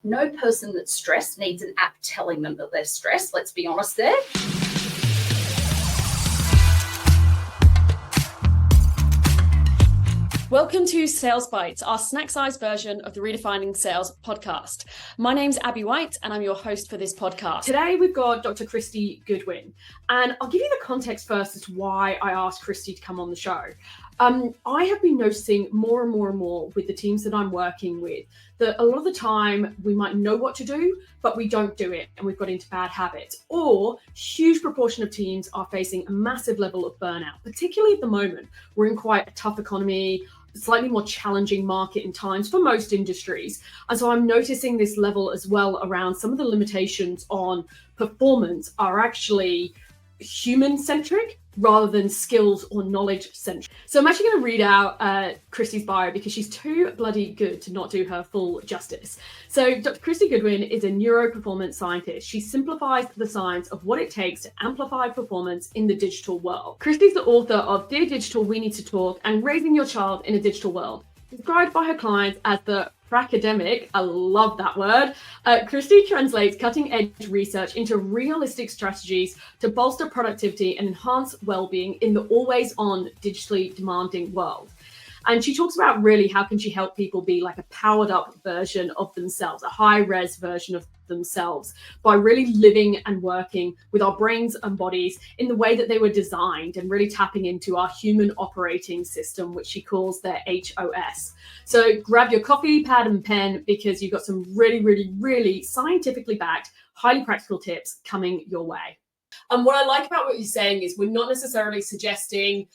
No person that's stressed needs an app telling them that they're stressed. Let's be honest there. Welcome to Sales Bites, our snack-sized version of the Redefining Sales podcast. My name's Abby White, and I'm your host for this podcast. Today, we've got Dr. Kristy Goodwin, and I'll give you the context first as to why I asked Kristy to come on the show. I have been noticing more and more with the teams that I'm working with that a lot of the time we might know what to do, but we don't do it and we've got into bad habits. Or huge proportion of teams are facing a massive level of burnout, particularly at the moment. We're in quite a tough economy, slightly more challenging market in times for most industries. And so I'm noticing this level as well around some of the limitations on performance are actually human-centric rather than skills or knowledge-centric. So I'm actually going to read out Kristy's bio because she's too bloody good to not do her full justice. So Dr. Kristy Goodwin is a Neuro-Performance Scientist. She simplifies the science of what it takes to amplify performance in the digital world. Kristy's the author of Dear Digital, We Need to Talk and Raising Your Child in a Digital World. Described by her clients as the pracademic, I love that word, Kristy translates cutting-edge research into realistic strategies to bolster productivity and enhance well-being in the always-on, digitally demanding world. And she talks about really how can she help people be like a powered-up version of themselves, a high-res version of themselves, by really living and working with our brains and bodies in the way that they were designed and really tapping into our human operating system, which she calls their HOS. So grab your coffee, pad and pen because you've got some really scientifically backed, highly practical tips coming your way. And what I like about what you're saying is we're not necessarily suggesting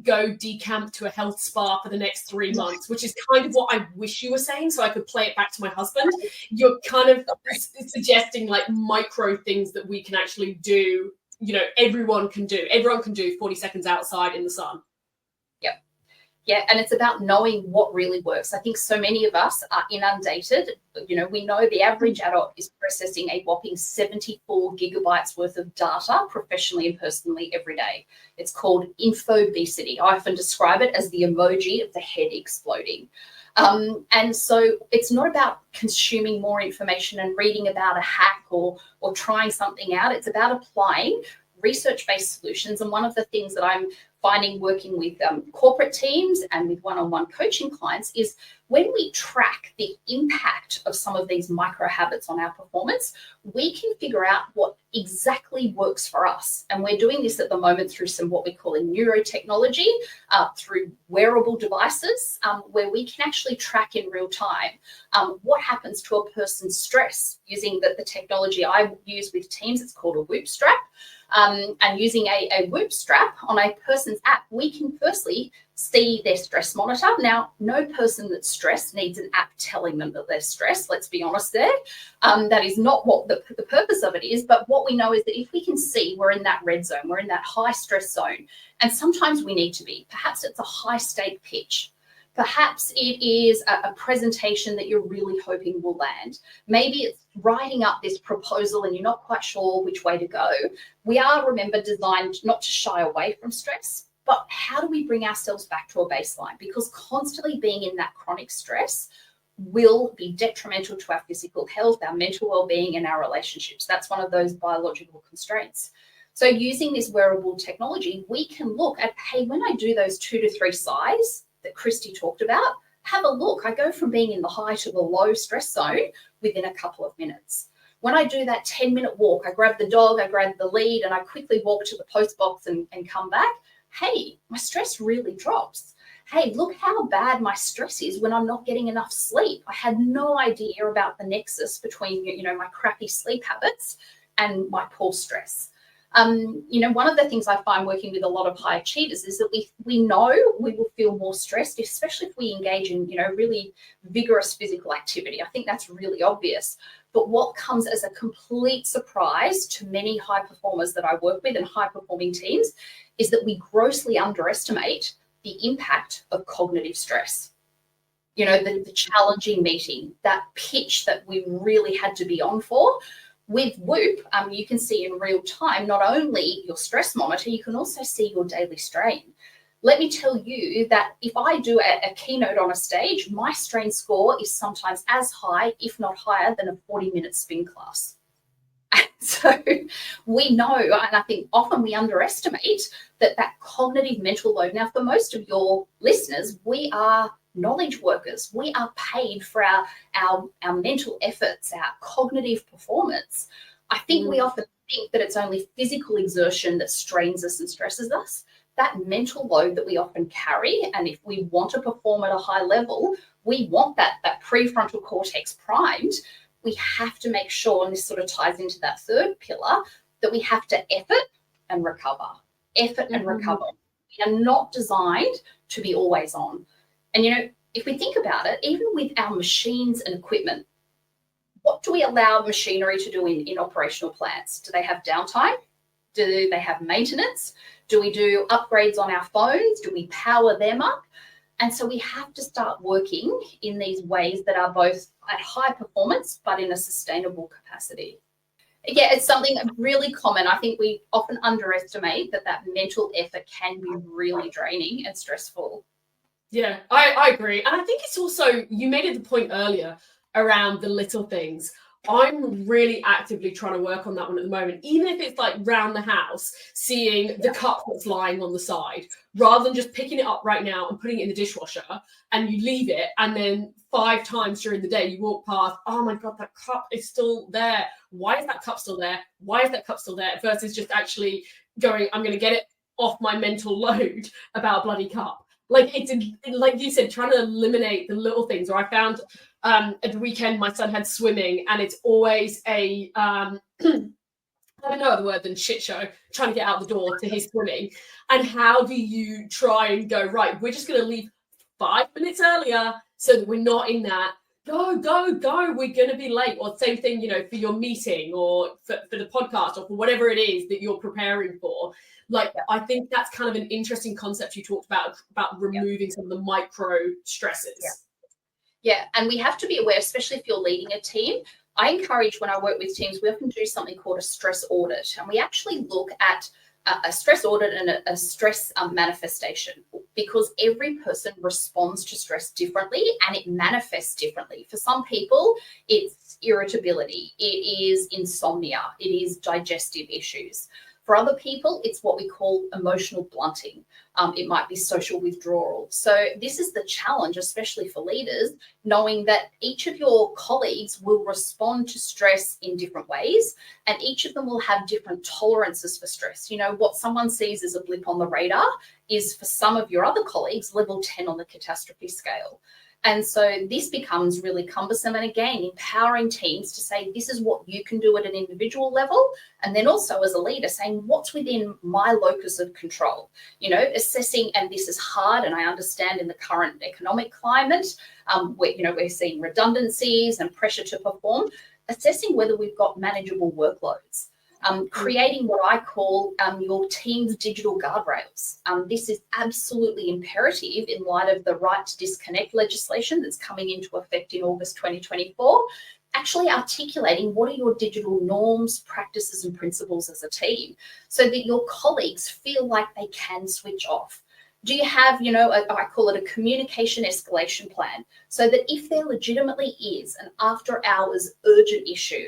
go decamp to a health spa for the next 3 months, which is kind of what I wish you were saying so I could play it back to my husband. You're kind of suggesting like micro things that we can actually do, you know, everyone can do 40 seconds outside in the sun. Yeah, and it's about knowing what really works. I think so many of us are inundated. You know, we know the average adult is processing a whopping 74 gigabytes worth of data professionally and personally every day. It's called infobesity. I often describe it as the emoji of the head exploding. And so it's not about consuming more information and reading about a hack or trying something out. It's about applying research-based solutions. And one of the things that I'm finding working with corporate teams and with one-on-one coaching clients is when we track the impact of some of these micro habits on our performance, we can figure out what exactly works for us. And we're doing this at the moment through some what we call in neurotechnology, through wearable devices, where we can actually track in real time what happens to a person's stress using the technology I use with teams. It's called a Whoop strap. And using a Whoop strap on a person's app, we can firstly see their stress monitor. Now, no person that's stressed needs an app telling them that they're stressed. Let's be honest there. That is not what the purpose of it is. But what we know is that if we can see we're in that red zone, we're in that high stress zone, and sometimes we need to be, perhaps it's a high stake pitch. Perhaps it is a presentation that you're really hoping will land. Maybe it's writing up this proposal and you're not quite sure which way to go. We are, remember, designed not to shy away from stress, but how do we bring ourselves back to a baseline? Because constantly being in that chronic stress will be detrimental to our physical health, our mental well-being, and our relationships. That's one of those biological constraints. So using this wearable technology, we can look at, hey, when I do those 2 to 3 sighs that Kristy talked about, have a look. I go from being in the high to the low stress zone within a couple of minutes. When I do that 10-minute walk, I grab the dog, I grab the lead, and I quickly walk to the post box and come back. Hey, my stress really drops. Hey, look how bad my stress is when I'm not getting enough sleep. I had no idea about the nexus between, you know, my crappy sleep habits and my poor stress. You know, one of the things I find working with a lot of high achievers is that we know we will feel more stressed, especially if we engage in, you know, really vigorous physical activity. I think that's really obvious. But what comes as a complete surprise to many high performers that I work with and high performing teams is that we grossly underestimate the impact of cognitive stress. You know, the challenging meeting, that pitch that we really had to be on for. With Whoop, you can see in real time not only your stress monitor, you can also see your daily strain. let me tell you that if I do a keynote on a stage, my strain score is sometimes as high, if not higher, than a 40-minute spin class. So we know, and I think often we underestimate that cognitive mental load. Now, for most of your listeners, we are knowledge workers. We are paid for our mental efforts, our cognitive performance. I think we often think that it's only physical exertion that strains us and stresses us. That mental load that we often carry, and if we want to perform at a high level, we want that prefrontal cortex primed. We have to make sure, and this sort of ties into that third pillar, that we have to effort and recover. Effort and recover. We are not designed to be always on. And, if we think about it, even with our machines and equipment, what do we allow machinery to do in operational plants? Do they have downtime? Do they have maintenance? Do we do upgrades on our phones? Do we power them up? And so we have to start working in these ways that are both at high performance, but in a sustainable capacity. Yeah, it's something really common. I think we often underestimate that mental effort can be really draining and stressful. Yeah, I agree. And I think it's also, you made it the point earlier around the little things. I'm really actively trying to work on that one at the moment, even if it's like round the house, seeing the cup that's lying on the side, rather than just picking it up right now and putting it in the dishwasher and you leave it. And then 5 times during the day, you walk past, oh my God, that cup is still there. Why is that cup still there? Why is that cup still there? Versus just actually going, I'm going to get it off my mental load about a bloody cup. Like it's like you said, trying to eliminate the little things. Or I found at the weekend, my son had swimming, and it's always a I don't know other word than shit show, trying to get out the door to his swimming. And how do you try and go, right, we're just going to leave 5 minutes earlier so that we're not in that, go, we're going to be late. Or same thing, for your meeting or for the podcast or for whatever it is that you're preparing for. Like, I think that's kind of an interesting concept you talked about removing some of the micro stresses. Yeah, and we have to be aware, especially if you're leading a team. I encourage, when I work with teams, we often do something called a stress audit, and we actually look at a stress audit and a stress manifestation, because every person responds to stress differently and it manifests differently. For some people, it's irritability, it is insomnia, it is digestive issues. For other people, it's what we call emotional blunting. It might be social withdrawal. So this is the challenge, especially for leaders, knowing that each of your colleagues will respond to stress in different ways, and each of them will have different tolerances for stress. What someone sees as a blip on the radar is, for some of your other colleagues, level 10 on the catastrophe scale. And so this becomes really cumbersome. And again, empowering teams to say, this is what you can do at an individual level. And then also as a leader saying, what's within my locus of control, assessing, and this is hard. And I understand in the current economic climate, we're seeing redundancies and pressure to perform, assessing whether we've got manageable workloads. Creating what I call your team's digital guardrails. This is absolutely imperative in light of the right to disconnect legislation that's coming into effect in August 2024. Actually articulating what are your digital norms, practices, and principles as a team, so that your colleagues feel like they can switch off. Do you have, I call it a communication escalation plan, so that if there legitimately is an after hours urgent issue,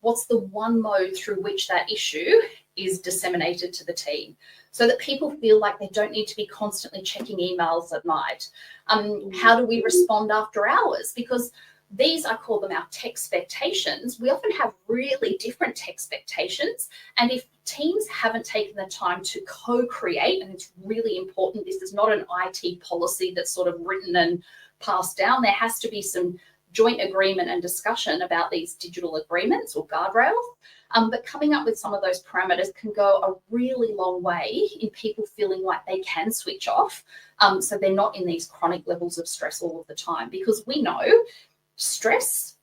what's the one mode through which that issue is disseminated to the team, so that people feel like they don't need to be constantly checking emails at night? How do we respond after hours? Because these, I call them our tech expectations. We often have really different tech expectations. And if teams haven't taken the time to co-create, and it's really important, this is not an IT policy that's sort of written and passed down. There has to be some joint agreement and discussion about these digital agreements or guardrails. But coming up with some of those parameters can go a really long way in people feeling like they can switch off, so they're not in these chronic levels of stress all of the time. Because we know stress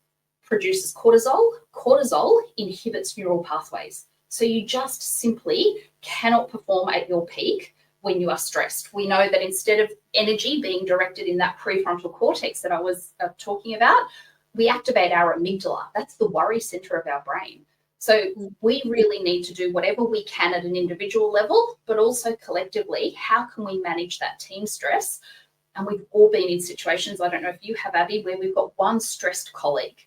produces cortisol. Cortisol inhibits neural pathways. So you just simply cannot perform at your peak when you are stressed. We know that instead of energy being directed in that prefrontal cortex that I was talking about, we activate our amygdala. That's the worry center of our brain. So we really need to do whatever we can at an individual level, but also collectively, how can we manage that team stress? And we've all been in situations, I don't know if you have, Abby, where we've got one stressed colleague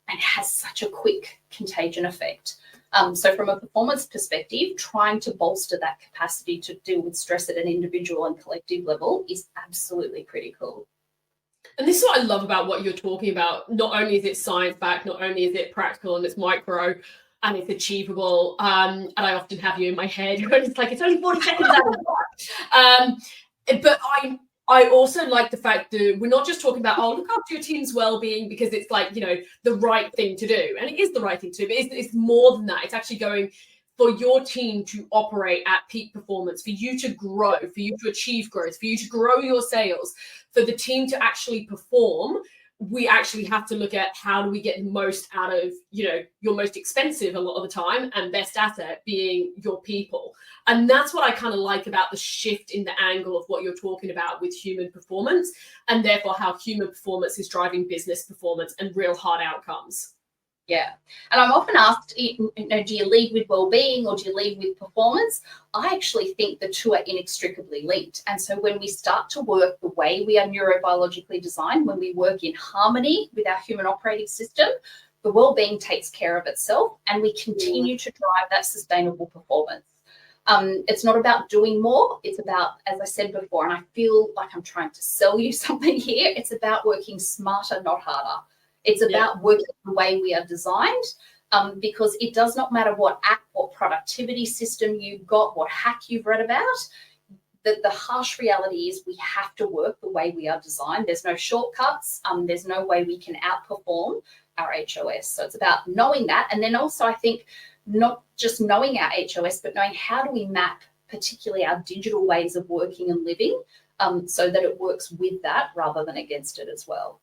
and it has such a quick contagion effect. So from a performance perspective, trying to bolster that capacity to deal with stress at an individual and collective level is absolutely critical. And this is what I love about what you're talking about. Not only is it science-backed, not only is it practical and it's micro and it's achievable, and I often have you in my head when it's like, it's only 40 seconds out. But I also like the fact that we're not just talking about, oh, look after your team's well-being because it's like, the right thing to do. And it is the right thing to do, but it's more than that. It's actually going for your team to operate at peak performance, for you to grow, for you to achieve growth, for you to grow your sales, for the team to actually perform. We actually have to look at how do we get the most out of, your most expensive a lot of the time and best asset being your people. And that's what I kind of like about the shift in the angle of what you're talking about with human performance, and therefore how human performance is driving business performance and real hard outcomes. Yeah. And I'm often asked, do you lead with well-being or do you lead with performance? I actually think the two are inextricably linked. And so when we start to work the way we are neurobiologically designed, when we work in harmony with our human operating system, the well-being takes care of itself and we continue to drive that sustainable performance. It's not about doing more. It's about, as I said before, and I feel like I'm trying to sell you something here, it's about working smarter, not harder. It's about working the way we are designed, because it does not matter what app or productivity system you've got, what hack you've read about. The harsh reality is we have to work the way we are designed. There's no shortcuts. There's no way we can outperform our HOS. So it's about knowing that. And then also I think not just knowing our HOS, but knowing how do we map particularly our digital ways of working and living, so that it works with that rather than against it as well.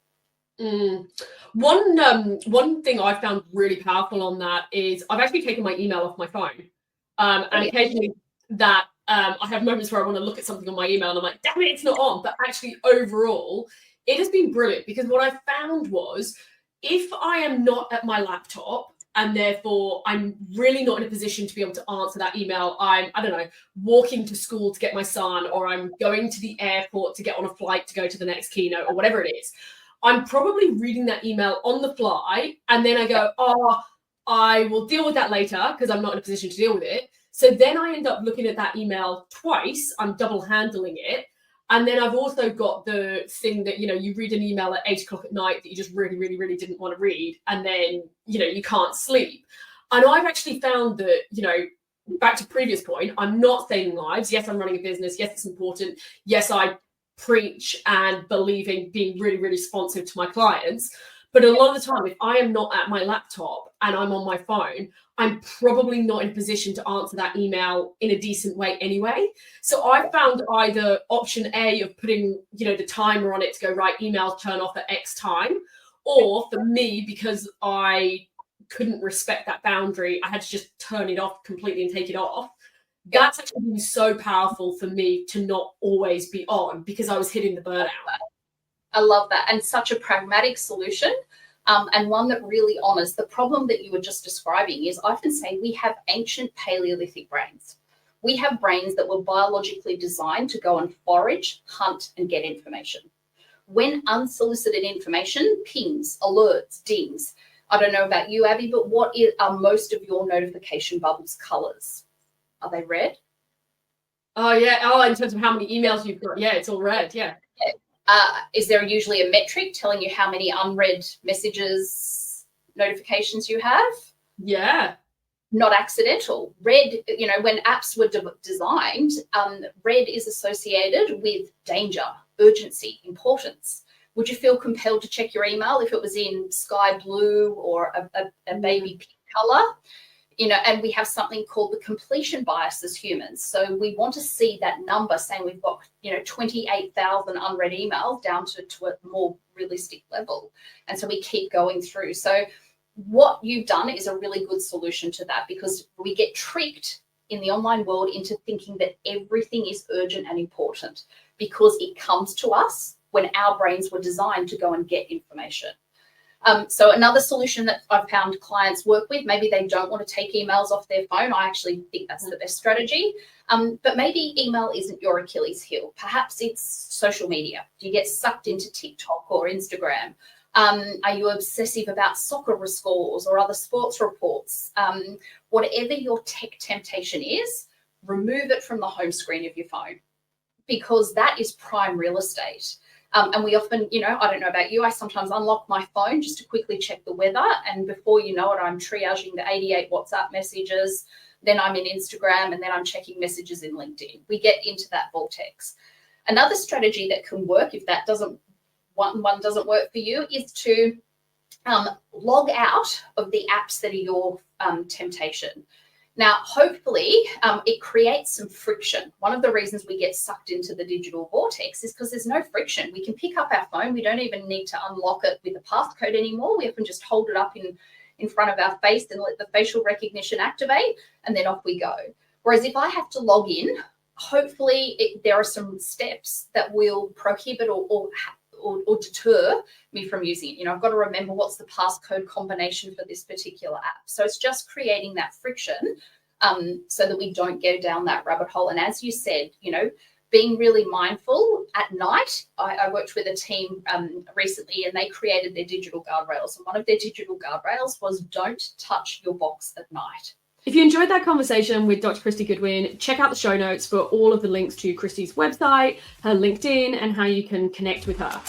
One thing I found really powerful on that is I've actually taken my email off my phone. And occasionally that I have moments where I want to look at something on my email and I'm like, damn it, it's not on. But actually overall, it has been brilliant, because what I found was if I am not at my laptop and therefore I'm really not in a position to be able to answer that email, I don't know, walking to school to get my son, or I'm going to the airport to get on a flight to go to the next keynote or whatever it is, I'm probably reading that email on the fly, and then I go, I will deal with that later because I'm not in a position to deal with it. So then I end up looking at that email twice. I'm double handling it. And then I've also got the thing that, you read an email at 8 o'clock at night that you just really, really, really didn't want to read. And then, you can't sleep. And I've actually found that, back to previous point, I'm not saving lives. Yes, I'm running a business. Yes, it's important. Yes, I preach and believe in being really, really responsive to my clients. But a lot of the time, if I am not at my laptop and I'm on my phone, I'm probably not in a position to answer that email in a decent way anyway. So I found either option A of putting, the timer on it to go, right, emails turn off at X time, or for me, because I couldn't respect that boundary, I had to just turn it off completely and take it off. That's actually been so powerful for me to not always be on, because I was hitting the burnout. I love that. And such a pragmatic solution, and one that really honors the problem that you were just describing. Is I often say we have ancient Paleolithic brains. We have brains that were biologically designed to go and forage, hunt, and get information. When unsolicited information pings, alerts, dings. I don't know about you, Abby, but what are most of your notification bubbles colors? Are they red? Oh, yeah. Oh, in terms of how many emails you've got. Yeah, it's all red. Yeah. Is there usually a metric telling you how many unread messages, notifications you have? Yeah. Not accidental. Red, when apps were designed, red is associated with danger, urgency, importance. Would you feel compelled to check your email if it was in sky blue or a baby pink color? And we have something called the completion bias as humans. So we want to see that number saying we've got, 28,000 unread emails down to a more realistic level. And so we keep going through. So what you've done is a really good solution to that, because we get tricked in the online world into thinking that everything is urgent and important because it comes to us when our brains were designed to go and get information. So another solution that I've found clients work with, maybe they don't want to take emails off their phone. I actually think that's the best strategy. But maybe email isn't your Achilles heel. Perhaps it's social media. Do you get sucked into TikTok or Instagram? Are you obsessive about soccer scores or other sports reports? Whatever your tech temptation is, remove it from the home screen of your phone, because that is prime real estate. And we often, I don't know about you, I sometimes unlock my phone just to quickly check the weather. And before you know it, I'm triaging the 88 WhatsApp messages. Then I'm in Instagram, and then I'm checking messages in LinkedIn. We get into that vortex. Another strategy that can work if that one doesn't work for you is to log out of the apps that are your temptation. Now, hopefully, it creates some friction. One of the reasons we get sucked into the digital vortex is because there's no friction. We can pick up our phone. We don't even need to unlock it with a passcode anymore. We often just hold it up in front of our face and let the facial recognition activate, and then off we go. Whereas if I have to log in, hopefully there are some steps that will prohibit or deter me from using it. I've got to remember what's the passcode combination for this particular app. So it's just creating that friction so that we don't go down that rabbit hole. And as you said, being really mindful at night. I worked with a team recently, and they created their digital guardrails. And one of their digital guardrails was don't touch your box at night. If you enjoyed that conversation with Dr. Kristy Goodwin, check out the show notes for all of the links to Kristy's website, her LinkedIn, and how you can connect with her.